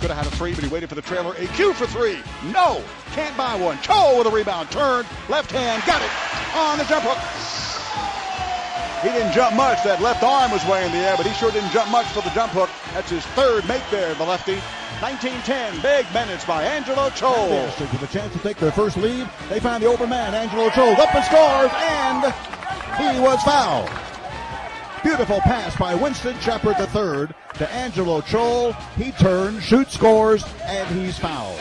Could have had a three, but he waited for the trailer. A Q for three. No, can't buy one. Chol with a rebound. Turned, left hand, got it on the jump hook. He didn't jump much. That left arm was way in the air, but he sure didn't jump much for the jump hook. That's his third make there, the lefty. 19-10, big minutes by Angelo Chol. With a chance to take their first lead, they find the open man. Angelo Chol up and scores, and he was fouled. Beautiful pass by Winston Shepard III to Angelo Chol. He turns, shoots, scores, and he's fouled.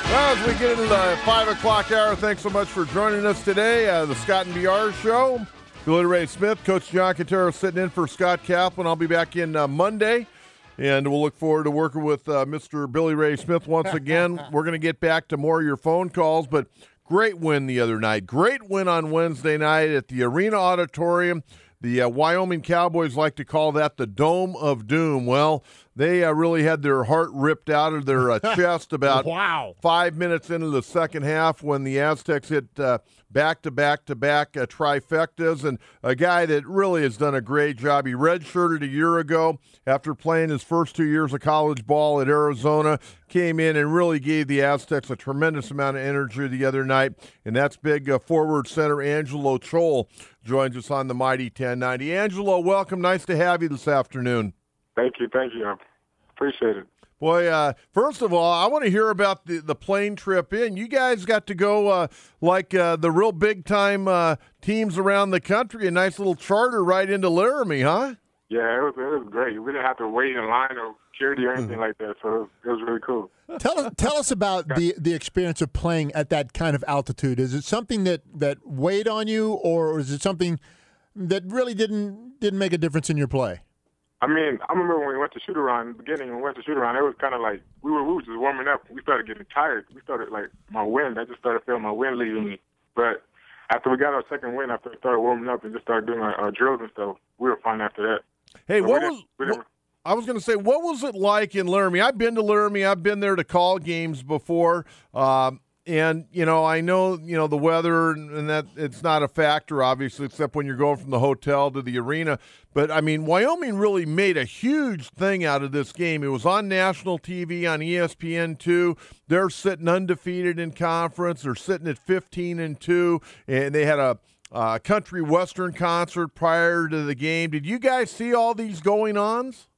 Well, as we get into the 5 o'clock hour, thanks so much for joining us today. The Scott and BR Show. Billy Ray Smith, Coach John Quintero sitting in for Scott Kaplan. I'll be back in Monday, and we'll look forward to working with Mr. Billy Ray Smith once again. We're going to get back to more of your phone calls, but great win the other night. Great win on Wednesday night at the Arena Auditorium. The Wyoming Cowboys like to call that the Dome of Doom. Well, they really had their heart ripped out of their chest about 5 minutes into the second half when the Aztecs hit back-to-back-to-back trifectas, and a guy that really has done a great job. He redshirted a year ago after playing his first 2 years of college ball at Arizona, came in and really gave the Aztecs a tremendous amount of energy the other night, and that's big forward center Angelo Chol joins us on the Mighty 1090. Angelo, welcome. Nice to have you this afternoon. Thank you. I appreciate it. Boy, first of all, I want to hear about the plane trip in. You guys got to go like the real big-time teams around the country, a nice little charter right into Laramie, huh? Yeah, it was great. We didn't have to wait in line or security or anything like that, so it was really cool. Tell us about the experience of playing at that kind of altitude. Is it something that weighed on you, or is it something that really didn't make a difference in your play? I mean, I remember when we went to shoot around in the beginning, when we went to shoot around, it was kind of like we were just warming up. We started getting tired. We started, like, my wind. I just started feeling my wind leaving me. But after we got our second wind, after we started warming up and just started doing our drills and stuff, we were fine after that. Hey, I was going to say, what was it like in Laramie? I've been to Laramie. I've been there to call games before. And, I know, the weather and that it's not a factor, obviously, except when you're going from the hotel to the arena. But, I mean, Wyoming really made a huge thing out of this game. It was on national TV on ESPN2. They're sitting undefeated in conference. They're sitting at 15-2, and they had a country western concert prior to the game. Did you guys see all these going-ons?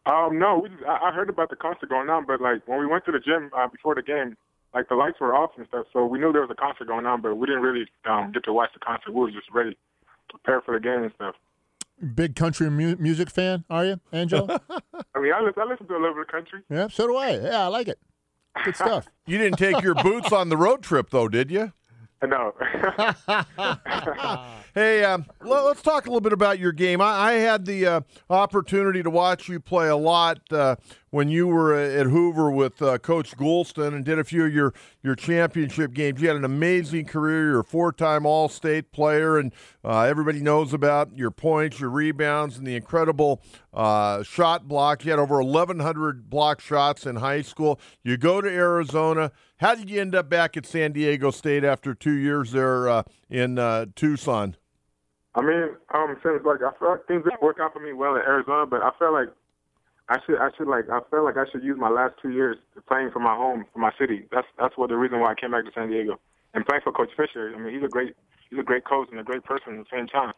No, I heard about the concert going on, but, like, when we went to the gym before the game, like, the lights were off and stuff, so we knew there was a concert going on, but we didn't really get to watch the concert. We were just ready to prepare for the game and stuff. Big country music fan, are you, Angelo? I mean, I listen to a little bit of country. Yeah, so do I. Yeah, I like it. Good stuff. You didn't take your boots on the road trip, though, did you? No. Hey, let's talk a little bit about your game. I had the opportunity to watch you play a lot when you were at Hoover with Coach Goulston and did a few of your championship games. You had an amazing career. You're a four-time All-State player, and everybody knows about your points, your rebounds, and the incredible shot block. You had over 1,100 block shots in high school. You go to Arizona. How did you end up back at San Diego State after 2 years there in Tucson? I mean, since I feel like things didn't work out for me well in Arizona, but I felt like I should use my last 2 years playing for my home, for my city. That's what the reason why I came back to San Diego and playing for Coach Fisher. I mean, he's a great coach and a great person at the same time.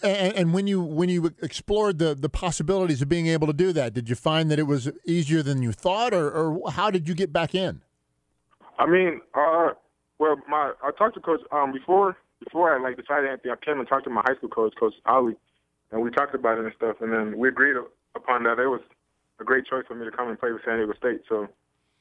And when you explored the possibilities of being able to do that, did you find that it was easier than you thought, or how did you get back in? I mean, I talked to Coach before I decided anything. I came and talked to my high school coach, Coach Ali, and we talked about it and stuff. And then we agreed upon that. It was a great choice for me to come and play with San Diego State. So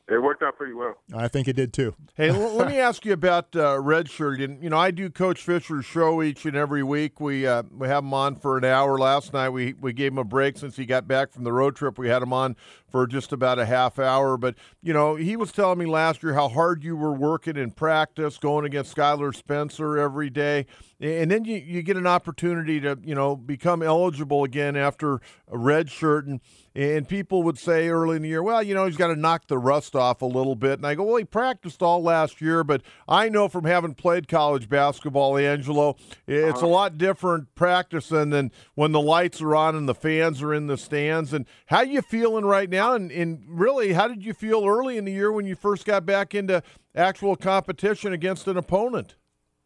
it worked out pretty well. I think it did too. Hey, let me ask you about redshirt. And I do Coach Fisher's show each and every week. We have him on for an hour. Last night we gave him a break since he got back from the road trip. We had him on for just about a half hour. But he was telling me last year how hard you were working in practice, going against Skylar Spencer every day. and then you get an opportunity to, become eligible again after a red shirt. And people would say early in the year, well, he's got to knock the rust off a little bit. And I go, well, he practiced all last year, but I know from having played college basketball, Angelo, it's a lot different practicing than when the lights are on and the fans are in the stands. And how you feeling right now? And really, how did you feel early in the year when you first got back into actual competition against an opponent?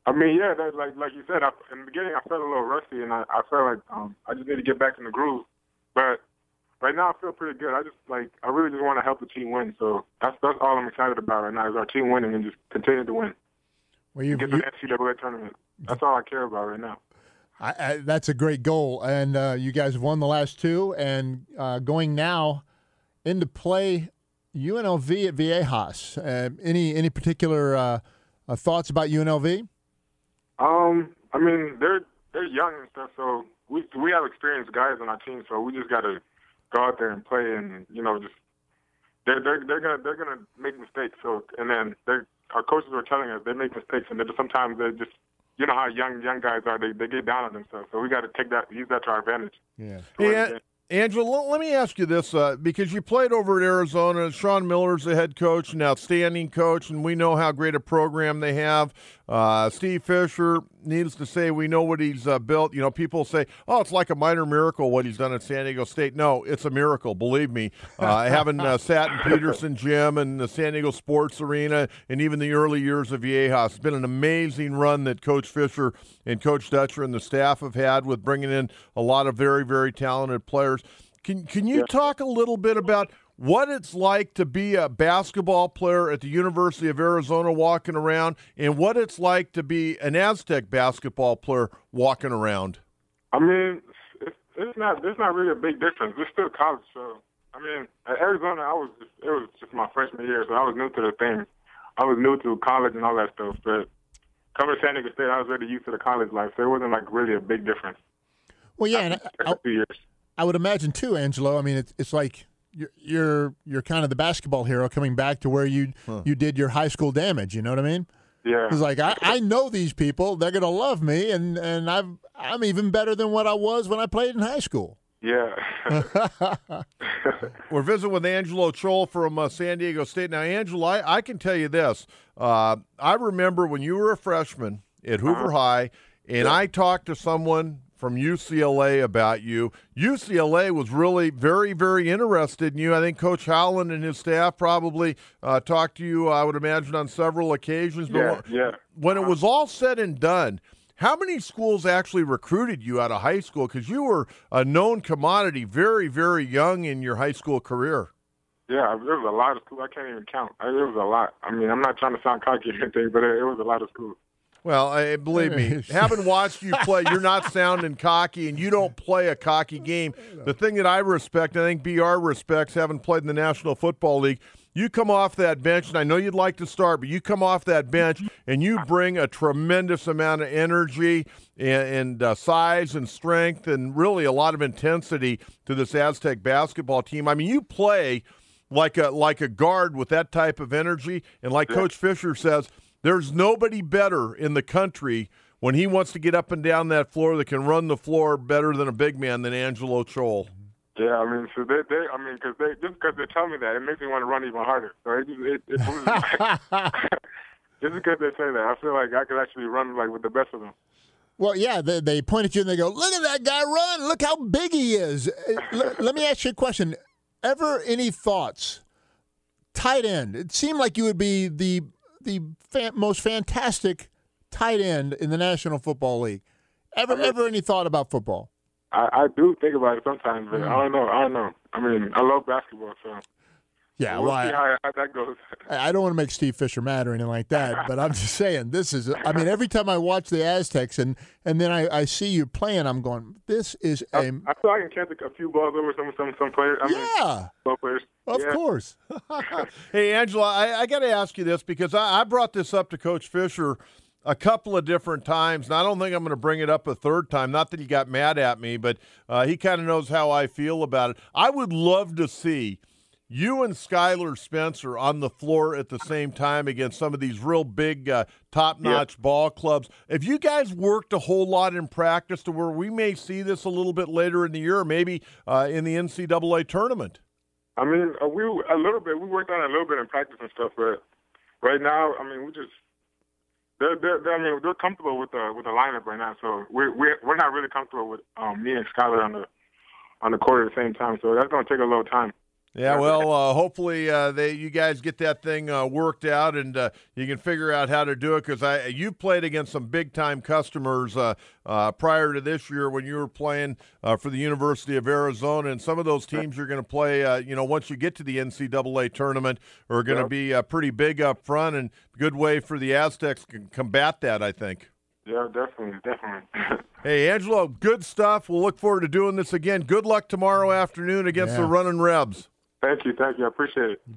I mean, yeah, like you said, in the beginning I felt a little rusty, and I felt like I just need to get back in the groove. But right now, I feel pretty good. I really just want to help the team win. So that's all I'm excited about right now is our team winning and just continue to win. Well, get to the NCAA tournament. That's all I care about right now. That's a great goal, and you guys have won the last two, and going now into play UNLV at Viejas. Any particular thoughts about UNLV? I mean, they're young and stuff, so we have experienced guys on our team, so we just got to go out there and play, and just they're gonna make mistakes. So and then our coaches were telling us they make mistakes, and sometimes they just how young guys are, they get down on themselves. So we got to use that to our advantage. Yeah. Hey, Angelo, let me ask you this, because you played over at Arizona. Sean Miller's the head coach, an outstanding coach, and we know how great a program they have. Steve Fisher, needless to say, we know what he's built. People say, oh, it's like a minor miracle what he's done at San Diego State. No, it's a miracle, believe me. Having sat in Peterson Gym and the San Diego Sports Arena and even the early years of Viejas, it's been an amazing run that Coach Fisher and Coach Dutcher and the staff have had with bringing in a lot of very, very talented players. Can you talk a little bit about what it's like to be a basketball player at the University of Arizona walking around, and what it's like to be an Aztec basketball player walking around? I mean, it's not really a big difference. We're still college, so I mean, at Arizona, it was just my freshman year, so I was new to the thing. I was new to college and all that stuff, but coming to San Diego State, I was already used to the college life, so it wasn't like really a big difference. Well, yeah, and I would imagine too, Angelo. I mean, it's like you're kind of the basketball hero coming back to where you did your high school damage. You know what I mean? Yeah. It's like I know these people; they're gonna love me, and I'm even better than what I was when I played in high school. Yeah. We're visiting with Angelo Chol from San Diego State. Now, Angelo, I can tell you this. I remember when you were a freshman at Hoover High, and I talked to someone from UCLA about you. UCLA was really very, very interested in you. I think Coach Howland and his staff probably talked to you, I would imagine, on several occasions. But when it was all said and done, how many schools actually recruited you out of high school? Because you were a known commodity very, very young in your high school career. Yeah, there was a lot of schools. I can't even count. It was a lot. I mean, I'm not trying to sound cocky or anything, but it was a lot of schools. Well, believe me, having watched you play, you're not sounding cocky, and you don't play a cocky game. The thing that I respect, I think BR respects, having played in the National Football League, you come off that bench, and I know you'd like to start, but you come off that bench, and you bring a tremendous amount of energy and size and strength and really a lot of intensity to this Aztec basketball team. I mean, you play like a guard with that type of energy, and like Coach Fisher says, there's nobody better in the country when he wants to get up and down that floor that can run the floor better than a big man than Angelo Chol. Yeah, I mean, so because they tell me that, it makes me want to run even harder. So just because they say that, I feel like I could actually run like with the best of them. Well, yeah, they point at you and they go, "Look at that guy run! Look how big he is." Let me ask you a question. Ever any thoughts? Tight end. It seemed like you would be the most fantastic tight end in the National Football League. Ever any thought about football? I do think about it sometimes, but I don't know. I mean, I love basketball, so yeah, we'll see how that goes. I don't want to make Steve Fisher mad or anything like that, but I'm just saying this is. I mean, every time I watch the Aztecs and then I see you playing, I'm going, this is a. I feel I can catch a few balls over some players. Some players. Of course. Hey, Angela, I got to ask you this because I brought this up to Coach Fisher a couple of different times, and I don't think I'm going to bring it up a third time. Not that he got mad at me, but he kind of knows how I feel about it. I would love to see you and Skylar Spence are on the floor at the same time against some of these real big, top-notch ball clubs. Have you guys worked a whole lot in practice to where we may see this a little bit later in the year, or maybe in the NCAA tournament? I mean, we worked on it a little bit in practice and stuff, but right now, I mean, they're comfortable with the lineup right now. So we're not really comfortable with me and Skylar on the court at the same time. So that's going to take a little time. Yeah, well, hopefully you guys get that thing worked out and you can figure out how to do it, because you've played against some big-time customers prior to this year when you were playing for the University of Arizona, and some of those teams you're going to play, once you get to the NCAA tournament, are going to be pretty big up front, and good way for the Aztecs to combat that, I think. Yeah, definitely. Hey, Angelo, good stuff. We'll look forward to doing this again. Good luck tomorrow afternoon against the Runnin' Rebs. Thank you. I appreciate it.